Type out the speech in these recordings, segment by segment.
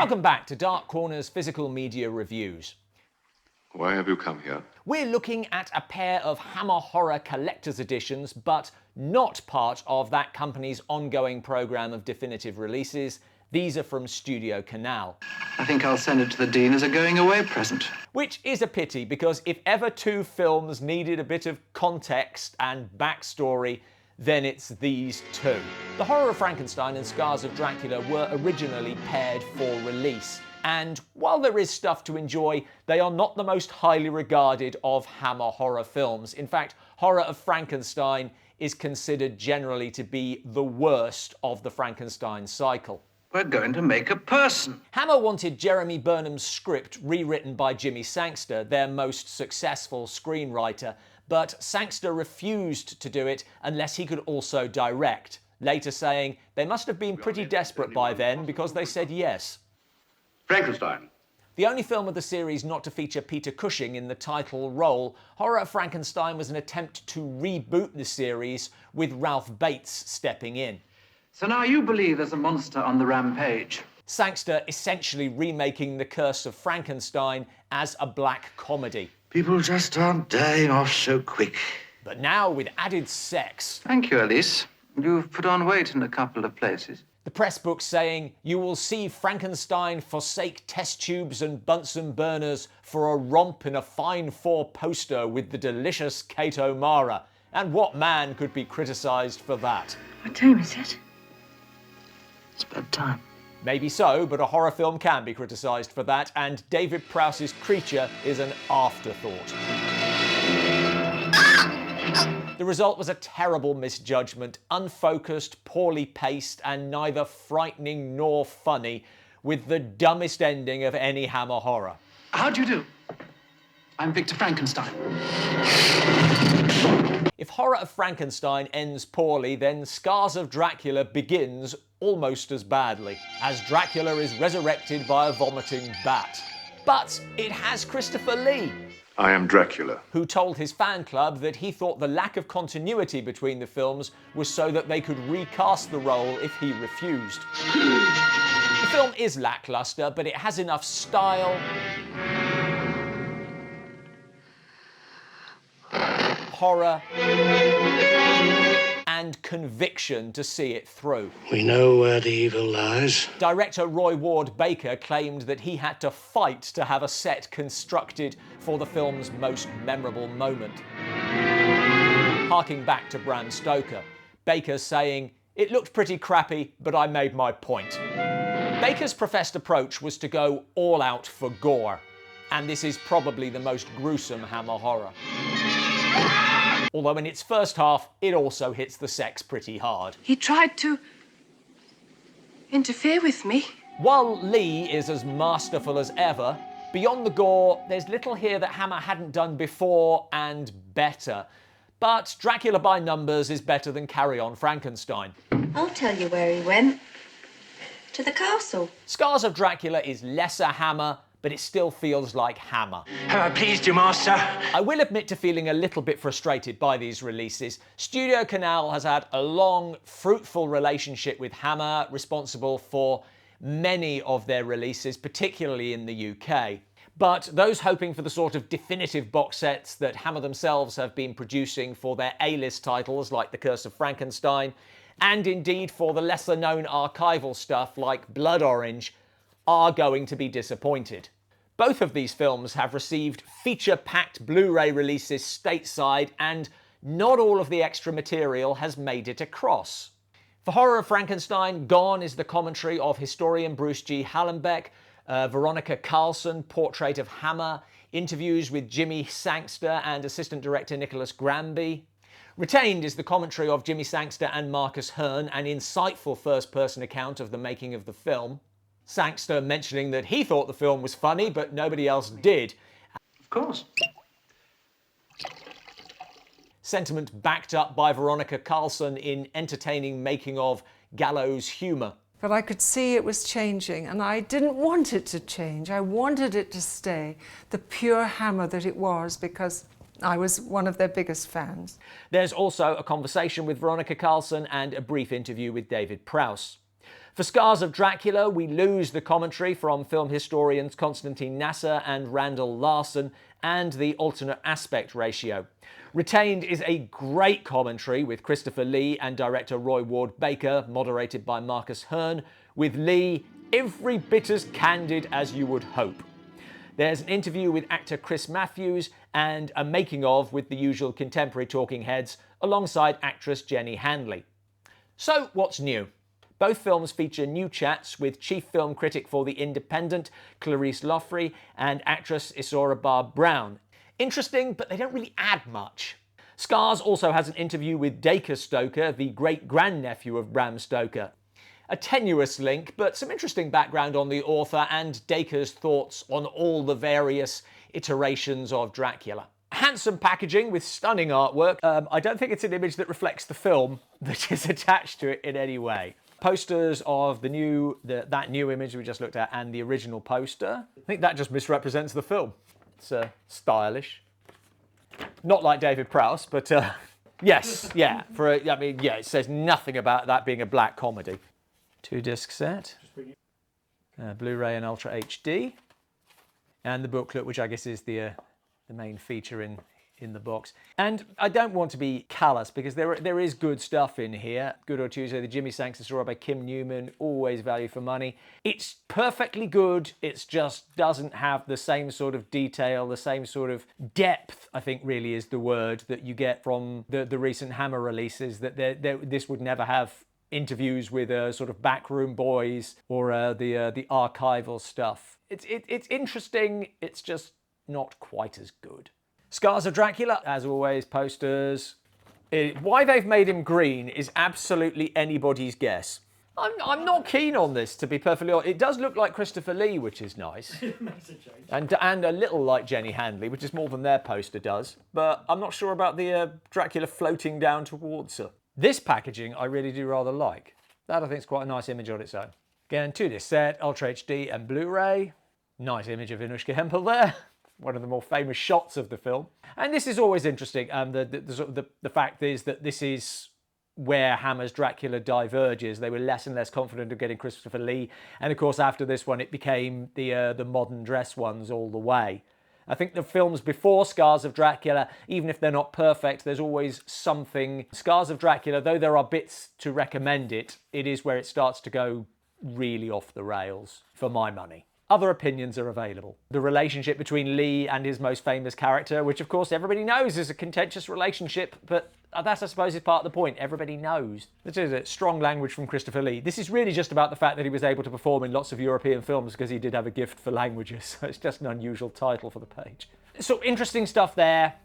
Welcome back to Dark Corner's Physical Media Reviews. Why have you come here? We're looking at a pair of Hammer Horror collector's editions, but not part of that company's ongoing programme of definitive releases. These are from Studio Canal. I think I'll send it to the Dean as a going-away present. Which is a pity, because if ever two films needed a bit of context and backstory, then it's these two. The Horror of Frankenstein and Scars of Dracula were originally paired for release. And while there is stuff to enjoy, they are not the most highly regarded of Hammer horror films. In fact, Horror of Frankenstein is considered generally to be the worst of the Frankenstein cycle. We're going to make a person. Hammer wanted Jeremy Burnham's script rewritten by Jimmy Sangster, their most successful screenwriter, but Sangster refused to do it unless he could also direct, later saying they must have been pretty desperate by then because they said yes. Frankenstein. The only film of the series not to feature Peter Cushing in the title role, Horror of Frankenstein was an attempt to reboot the series with Ralph Bates stepping in. So now you believe there's a monster on the rampage? Sangster essentially remaking The Curse of Frankenstein as a black comedy. People just aren't dying off so quick. But now with added sex. Thank you, Elise. You've put on weight in a couple of places. The press book saying, you will see Frankenstein forsake test tubes and Bunsen burners for a romp in a fine four-poster with the delicious Kate O'Mara. And what man could be criticised for that? What time is it? It's bedtime. Maybe so, but a horror film can be criticised for that, and David Prowse's Creature is an afterthought. The result was a terrible misjudgment, unfocused, poorly paced, and neither frightening nor funny, with the dumbest ending of any Hammer horror. How do you do? I'm Victor Frankenstein. If Horror of Frankenstein ends poorly, then Scars of Dracula begins almost as badly, as Dracula is resurrected by a vomiting bat. But it has Christopher Lee, I am Dracula. who told his fan club that he thought the lack of continuity between the films was so that they could recast the role if he refused. The film is lackluster, but it has enough style, horror, and conviction to see it through. We know where the evil lies. Director Roy Ward Baker claimed that he had to fight to have a set constructed for the film's most memorable moment. Harking back to Bram Stoker, Baker saying, "It looked pretty crappy, but I made my point." Baker's professed approach was to go all out for gore, and this is probably the most gruesome Hammer horror. Although in its first half, it also hits the sex pretty hard. He tried to interfere with me. While Lee is as masterful as ever, beyond the gore, there's little here that Hammer hadn't done before and better. But Dracula by Numbers is better than Carry On Frankenstein. I'll tell you where he went. To the castle. Scars of Dracula is lesser Hammer, but it still feels like Hammer. Have I pleased you, master? I will admit to feeling a little bit frustrated by these releases. Studio Canal has had a long, fruitful relationship with Hammer, responsible for many of their releases, particularly in the UK. But those hoping for the sort of definitive box sets that Hammer themselves have been producing for their A-list titles like The Curse of Frankenstein, and indeed for the lesser-known archival stuff like Blood Orange, are going to be disappointed. Both of these films have received feature-packed Blu-ray releases stateside, and not all of the extra material has made it across. For Horror of Frankenstein, Gone is the commentary of historian Bruce G. Hallenbeck, Veronica Carlson, portrait of Hammer, interviews with Jimmy Sangster and assistant director Nicholas Granby. Retained is the commentary of Jimmy Sangster and Marcus Hearn, an insightful first-person account of the making of the film. Sangster mentioning that he thought the film was funny, but nobody else did. Of course. Sentiment backed up by Veronica Carlson in entertaining making of gallows humour. But I could see it was changing, and I didn't want it to change. I wanted it to stay the pure Hammer that it was, because I was one of their biggest fans. There's also a conversation with Veronica Carlson and a brief interview with David Prowse. For Scars of Dracula, we lose the commentary from film historians Konstantin Nasser and Randall Larson and the alternate aspect ratio. Retained is a great commentary with Christopher Lee and director Roy Ward Baker, moderated by Marcus Hearn, with Lee every bit as candid as you would hope. There's an interview with actor Chris Matthews and a making of with the usual contemporary talking heads alongside actress Jenny Handley. So what's new? Both films feature new chats with chief film critic for The Independent, Clarice Loffrey, and actress Isora Barb Brown. Interesting, but they don't really add much. Scars also has an interview with Dacre Stoker, the great-grandnephew of Bram Stoker. A tenuous link, but some interesting background on the author and Dacre's thoughts on all the various iterations of Dracula. Handsome packaging with stunning artwork. I don't think it's an image that reflects the film that is attached to it in any way. Posters of that new image we just looked at and the original poster. I think that just misrepresents the film. It's stylish. Not like David Prowse, but yes, yeah. It says nothing about that being a black comedy. 2-disc set. Blu-ray and Ultra HD. And the booklet, which I guess is the main feature in the box. And I don't want to be callous because there is good stuff in here. Good or Tuesday, the Jimmy Sanctus story by Kim Newman, always value for money. It's perfectly good, it just doesn't have the same sort of detail, the same sort of depth, I think really is the word, that you get from the recent Hammer releases, that this would never have interviews with sort of backroom boys or the archival stuff. It's interesting, it's just not quite as good. Scars of Dracula, as always, posters. Why they've made him green is absolutely anybody's guess. I'm not keen on this, to be perfectly honest. It does look like Christopher Lee, which is nice. It makes a change. And a little like Jenny Handley, which is more than their poster does. But I'm not sure about the Dracula floating down towards her. This packaging I really do rather like. That I think is quite a nice image on its own. Again, 2-disc set, Ultra HD and Blu-ray. Nice image of Inushka Hempel there. One of the more famous shots of the film. And this is always interesting. The fact is that this is where Hammer's Dracula diverges. They were less and less confident of getting Christopher Lee. And of course, after this one, it became the modern dress ones all the way. I think the films before Scars of Dracula, even if they're not perfect, there's always something. Scars of Dracula, though there are bits to recommend it, it is where it starts to go really off the rails, for my money. Other opinions are available. The relationship between Lee and his most famous character, which of course everybody knows is a contentious relationship, but that I suppose is part of the point. Everybody knows. This is a strong language from Christopher Lee. This is really just about the fact that he was able to perform in lots of European films because he did have a gift for languages. So it's just an unusual title for the page. So interesting stuff there.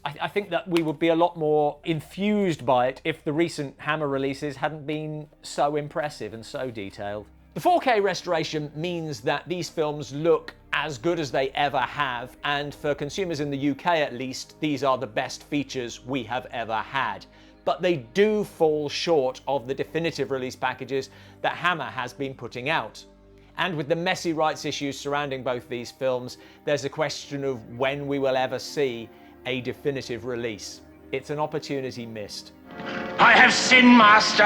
I think that we would be a lot more infused by it if the recent Hammer releases hadn't been so impressive and so detailed. The 4K restoration means that these films look as good as they ever have, and for consumers in the UK at least, these are the best features we have ever had. But they do fall short of the definitive release packages that Hammer has been putting out. And with the messy rights issues surrounding both these films, there's a question of when we will ever see a definitive release. It's an opportunity missed. I have sinned, master.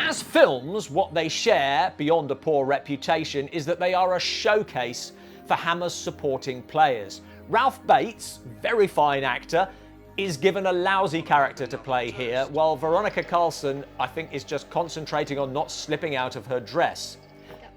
As films, what they share, beyond a poor reputation, is that they are a showcase for Hammer's supporting players. Ralph Bates, very fine actor, is given a lousy character to play here, while Veronica Carlson, I think, is just concentrating on not slipping out of her dress.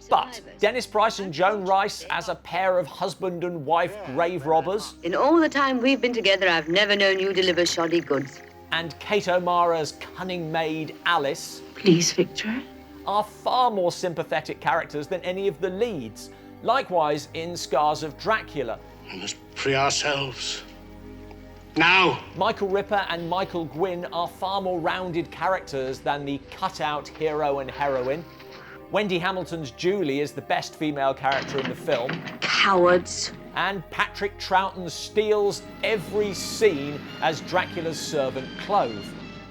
But Dennis Price and Joan Rice as a pair of husband and wife grave robbers. In all the time we've been together, I've never known you deliver shoddy goods. And Kate O'Mara's cunning maid Alice. Please, Victor. Are far more sympathetic characters than any of the leads. Likewise in Scars of Dracula. We must free ourselves. Now! Michael Ripper and Michael Gwynn are far more rounded characters than the cut-out hero and heroine. Wendy Hamilton's Julie is the best female character in the film. Cowards. And Patrick Troughton steals every scene as Dracula's servant Clove.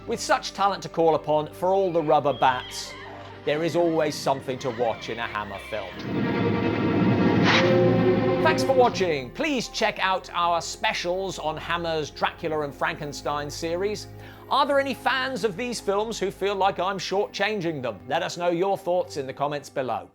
With such talent to call upon for all the rubber bats, there is always something to watch in a Hammer film. Thanks for watching. Please check out our specials on Hammer's Dracula and Frankenstein series. Are there any fans of these films who feel like I'm shortchanging them? Let us know your thoughts in the comments below.